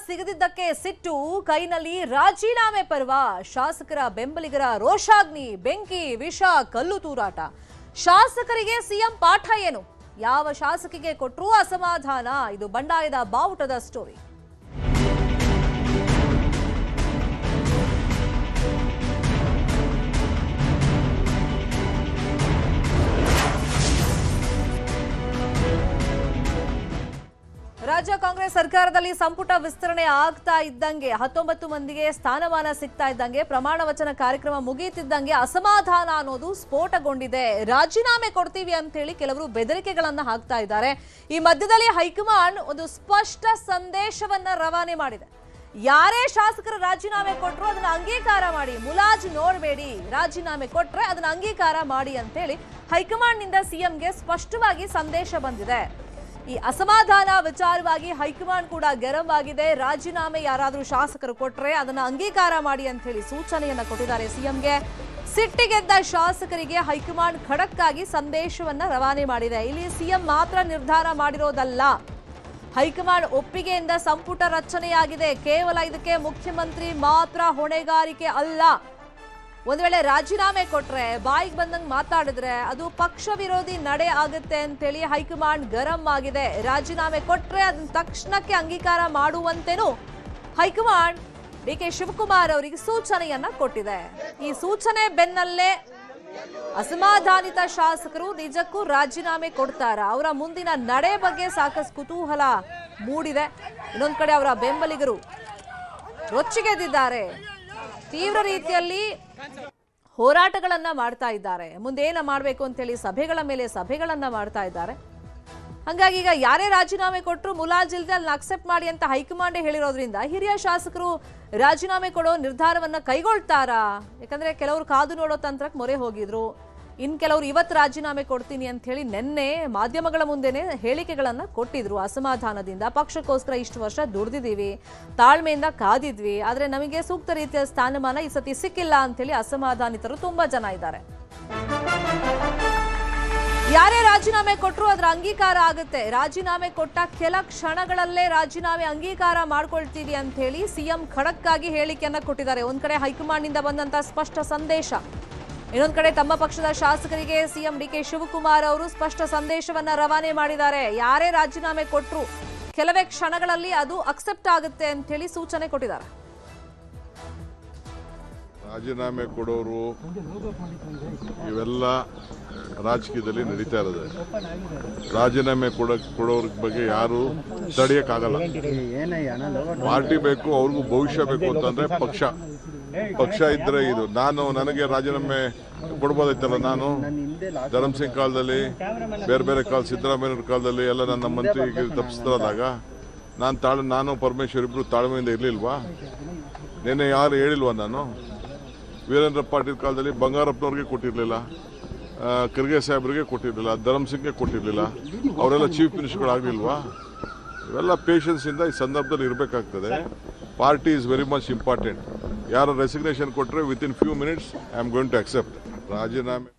ಸಿಗದಿದ್ದಕ್ಕೆ ಸಿಟ್ಟು, ಕೈನಲ್ಲಿ ರಾಜೀನಾಮೆ ಪರ್ವ, ಶಾಸಕರ ಬೆಂಬಲಿಗರ ರೋಷಾಗ್ನಿ, ಬೆಂಕಿ, ವಿಷ, ಕಲ್ಲು ತೂರಾಟ. ಶಾಸಕರಿಗೆ ಸಿಎಂ ಪಾಠ ಏನು? ಯಾವ ಶಾಸಕಿಗೆ ಕೊಟ್ಟರೂ ಅಸಮಾಧಾನ. ಇದು ಬಂಡಾಯದ ಬಾವುಟದ ಸ್ಟೋರಿ. ರಾಜ್ಯ ಕಾಂಗ್ರೆಸ್ ಸರ್ಕಾರದಲ್ಲಿ ಸಂಪುಟ ವಿಸ್ತರಣೆ ಆಗ್ತಾ ಇದ್ದಂಗೆ 19 ಮಂದಿಗೆ ಸ್ಥಾನಮಾನ ಸಿಗ್ತಾ ಇದ್ದಂಗೆ ಪ್ರಮಾಣ ವಚನ ಕಾರ್ಯಕ್ರಮ ಮುಗಿಯುತ್ತಿದ್ದಂಗೆ ಅಸಮಾಧಾನ ಅನ್ನೋದು ಸ್ಫೋಟಗೊಂಡಿದೆ. ರಾಜೀನಾಮೆ ಕೊಡ್ತೀವಿ ಅಂತ ಹೇಳಿ ಕೆಲವರು ಬೆದರಿಕೆಗಳನ್ನ ಹಾಕ್ತಾ ಇದ್ದಾರೆ. ಈ ಮಧ್ಯದಲ್ಲಿ ಹೈಕಮಾಂಡ್ ಒಂದು ಸ್ಪಷ್ಟ ಸಂದೇಶವನ್ನ ರವಾನೆ ಮಾಡಿದೆ. ಯಾರೇ ಶಾಸಕರ ರಾಜೀನಾಮೆ ಕೊಟ್ಟರು ಅದನ್ನ ಅಂಗೀಕಾರ ಮಾಡಿ, ಮುಲಾಜು ನೋಡಬೇಡಿ, ರಾಜೀನಾಮೆ ಕೊಟ್ರೆ ಅದನ್ನ ಅಂಗೀಕಾರ ಮಾಡಿ ಅಂತ ಹೇಳಿ ಹೈಕಮಾಂಡ್ ನಿಂದ ಸಿಎಂಗೆ ಸ್ಪಷ್ಟವಾಗಿ ಸಂದೇಶ ಬಂದಿದೆ. ಈ ಅಸಮಾಧಾನ ವಿಚಾರವಾಗಿ ಹೈಕಮಾಂಡ್ ಕೂಡ ಗರಂ ಆಗಿದೆ. ರಾಜೀನಾಮೆ ಯಾರಾದರೂ ಶಾಸಕರು ಕೊಟ್ರೆ ಅದನ್ನ ಅಂಗೀಕಾರ ಮಾಡಿ ಅಂತ ಹೇಳಿ ಸೂಚನೆಯನ್ನ ಕೊಟ್ಟಿದ್ದಾರೆ ಸಿಎಂಗೆ. ಸಿಟ್ಟಿಗೆದ್ದ ಶಾಸಕರಿಗೆ ಹೈಕಮಾಂಡ್ ಖಡಕ್ ಆಗಿ ಸಂದೇಶವನ್ನ ರವಾನೆ ಮಾಡಿದೆ. ಇಲ್ಲಿ ಸಿಎಂ ಮಾತ್ರ ನಿರ್ಧಾರ ಮಾಡಿರೋದಲ್ಲ, ಹೈಕಮಾಂಡ್ ಒಪ್ಪಿಗೆಯಿಂದ ಸಂಪುಟ ರಚನೆಯಾಗಿದೆ. ಕೇವಲ ಇದಕ್ಕೆ ಮುಖ್ಯಮಂತ್ರಿ ಮಾತ್ರ ಹೊಣೆಗಾರಿಕೆ ಅಲ್ಲ. ಒಂದ್ ವೇಳೆ ರಾಜೀನಾಮೆ ಕೊಟ್ರೆ, ಬಾಯಿಗೆ ಬಂದಂಗೆ ಮಾತಾಡಿದ್ರೆ ಅದು ಪಕ್ಷ ವಿರೋಧಿ ನಡೆ ಆಗುತ್ತೆ ಅಂತೇಳಿ ಹೈಕಮಾಂಡ್ ಗರಂ ಆಗಿದೆ. ರಾಜೀನಾಮೆ ಕೊಟ್ರೆ ಅದನ್ನ ತಕ್ಷಣಕ್ಕೆ ಅಂಗೀಕಾರ ಮಾಡುವಂತೆನೂ ಹೈಕಮಾಂಡ್ ಡಿಕೆ ಶಿವಕುಮಾರ್ ಅವರಿಗೆ ಸೂಚನೆಯನ್ನ ಕೊಟ್ಟಿದೆ. ಈ ಸೂಚನೆ ಬೆನ್ನಲ್ಲೇ ಅಸಮಾಧಾನಿತ ಶಾಸಕರು ನಿಜಕ್ಕೂ ರಾಜೀನಾಮೆ ಕೊಡ್ತಾರ? ಅವರ ಮುಂದಿನ ನಡೆ ಬಗ್ಗೆ ಸಾಕಷ್ಟು ಕುತೂಹಲ ಮೂಡಿದೆ. ಇನ್ನೊಂದ್ ಕಡೆ ಅವರ ಬೆಂಬಲಿಗರು ರೊಚ್ಚಿಗೆದ್ದಿದ್ದಾರೆ. ತೀವ್ರ ರೀತಿಯಲ್ಲಿ ಹೋರಾಟಗಳನ್ನ ಮಾಡ್ತಾ ಇದ್ದಾರೆ. ಮುಂದೇನ ಮಾಡಬೇಕು ಅಂತ ಹೇಳಿ ಸಭೆಗಳ ಮೇಲೆ ಸಭೆಗಳನ್ನ ಮಾಡ್ತಾ ಇದ್ದಾರೆ. ಹಾಗಾಗಿ ಈಗ ಯಾರೇ ರಾಜೀನಾಮೆ ಕೊಟ್ಟರು ಮುಲಾಜಿಲ್ದೆ ಅಲ್ಲಿ ಅಕ್ಸೆಪ್ಟ್ ಮಾಡಿ ಅಂತ ಹೈಕಮಾಂಡೇ ಹೇಳಿರೋದ್ರಿಂದ ಹಿರಿಯ ಶಾಸಕರು ರಾಜೀನಾಮೆ ಕೊಡೋ ನಿರ್ಧಾರವನ್ನ ಕೈಗೊಳ್ತಾರಾ? ಯಾಕಂದ್ರೆ ಕೆಲವರು ಕಾದು ನೋಡೋ ತಂತ್ರಕ್ಕೆ ಮೊರೆ ಹೋಗಿದ್ರು. ಕೆಲವರು ಇವತ್ತು ರಾಜೀನಾಮೆ ಕೊಡ್ತೀನಿ ಅಂತ ಹೇಳಿ ನಿನ್ನೆ ಮಾಧ್ಯಮಗಳ ಮುಂದೆನೆ ಹೇಳಿಕೆಗಳನ್ನ ಕೊಟ್ಟಿದ್ರು. ಅಸಮಾಧಾನದಿಂದ ಪಕ್ಷಕ್ಕೋಸ್ಕರ ಇಷ್ಟು ವರ್ಷ ದುಡ್ದಿದ್ದೀವಿ, ತಾಳ್ಮೆಯಿಂದ ಕಾದಿದ್ವಿ, ಆದ್ರೆ ನಮಗೆ ಸೂಕ್ತ ರೀತಿಯ ಸ್ಥಾನಮಾನ ಈ ಸತಿ ಸಿಕ್ಕಿಲ್ಲ ಅಂತ ಹೇಳಿ ಅಸಮಾಧಾನಿತರು ತುಂಬಾ ಜನ ಇದ್ದಾರೆ. ಯಾರೇ ರಾಜೀನಾಮೆ ಕೊಟ್ಟರು ಅದರ ಅಂಗೀಕಾರ ಆಗುತ್ತೆ. ರಾಜೀನಾಮೆ ಕೊಟ್ಟ ಕೆಲ ಕ್ಷಣಗಳಲ್ಲೇ ರಾಜೀನಾಮೆ ಅಂಗೀಕಾರ ಮಾಡ್ಕೊಳ್ತೀವಿ ಅಂತ ಹೇಳಿ ಸಿಎಂ ಖಡಕ್ ಆಗಿ ಹೇಳಿಕೆಯನ್ನ ಕೊಟ್ಟಿದ್ದಾರೆ. ಒಂದ್ ಕಡೆ ಹೈಕಮಾಂಡ್ ನಿಂದ ಬಂದಂತ ಸ್ಪಷ್ಟ ಸಂದೇಶ, ಇನ್ನೊಂದ್ ಕಡೆ ತಮ್ಮ ಪಕ್ಷದ ಶಾಸಕರಿಗೆ ಸಿಎಂ ಡಿಕೆ ಶಿವಕುಮಾರ್ ಅವರು ಸ್ಪಷ್ಟ ಸಂದೇಶವನ್ನ ರವಾನೆ ಮಾಡಿದ್ದಾರೆ. ಯಾರೇ ರಾಜೀನಾಮೆ ಕೊಟ್ಟರು ಕೆಲವೇ ಕ್ಷಣಗಳಲ್ಲಿ ಅದು ಅಕ್ಸೆಪ್ಟ್ ಆಗುತ್ತೆ ಅಂತ ಹೇಳಿ ಸೂಚನೆ ಕೊಟ್ಟಿದ್ದಾರೆ. ರಾಜೀನಾಮೆ ಕೊಡೋರು ಇವೆಲ್ಲ ರಾಜಕೀಯದಲ್ಲಿ ನಡೀತಾ ಇರೋದು. ರಾಜೀನಾಮೆ ಕೊಡೋರ ಬಗ್ಗೆ ಯಾರು ತಡೆಯಕ್ಕಾಗಲ್ಲ. ಪಾರ್ಟಿ ಬೇಕು, ಅವ್ರಿಗೂ ಭವಿಷ್ಯ ಬೇಕು ಅಂತಂದ್ರೆ ಪಕ್ಷ ಇದ್ರೆ ಇದು. ನನಗೆ ರಾಜೀನಾಮೆ ಕೊಡ್ಬೋದೈತಲ್ಲ. ನಾನು ಧರ್ಮಸಿಂಗ್ ಕಾಲದಲ್ಲಿ, ಬೇರೆ ಕಾಲ ಸಿದ್ದರಾಮಯ್ಯವ್ರ ಕಾಲದಲ್ಲಿ ಎಲ್ಲ ನನ್ನ ಮಂತ್ರಿಗೆ ತಪ್ಪಿಸ್ತಾರಾದಾಗ ನಾನು ಪರಮೇಶ್ವರ್ ಇಬ್ರು ತಾಳ್ಮೆಯಿಂದ ಇರ್ಲಿಲ್ವಾ? ನಿನ್ನೆ ಯಾರು ಹೇಳಿಲ್ವಾ? ನಾನು ವೀರೇಂದ್ರ ಪಾಟೀಲ್ ಕಾಲದಲ್ಲಿ ಬಂಗಾರಪ್ಪನವ್ರಿಗೆ ಕೊಟ್ಟಿರಲಿಲ್ಲ, ಖರ್ಗೆ ಸಾಹೇಬ್ರಿಗೆ ಕೊಟ್ಟಿರಲಿಲ್ಲ, ಧರ್ಮಸಿಂಗ್ಗೆ ಕೊಟ್ಟಿರಲಿಲ್ಲ. ಅವರೆಲ್ಲ ಚೀಫ್ ಮಿನಿಸ್ಟರ್ಗಳಾಗಲಿಲ್ವಾ? ಇವೆಲ್ಲ ಪೇಷನ್ಸ್ ಇಂದ ಈ ಸಂದರ್ಭದಲ್ಲಿ ಇರಬೇಕಾಗ್ತದೆ. Party is very much important. ಯಾರು ರೆಸಿಗ್ನೇಷನ್ ಕೊಟ್ಟರೆ within few minutes I am going to accept ರಾಜೀನಾಮೆ.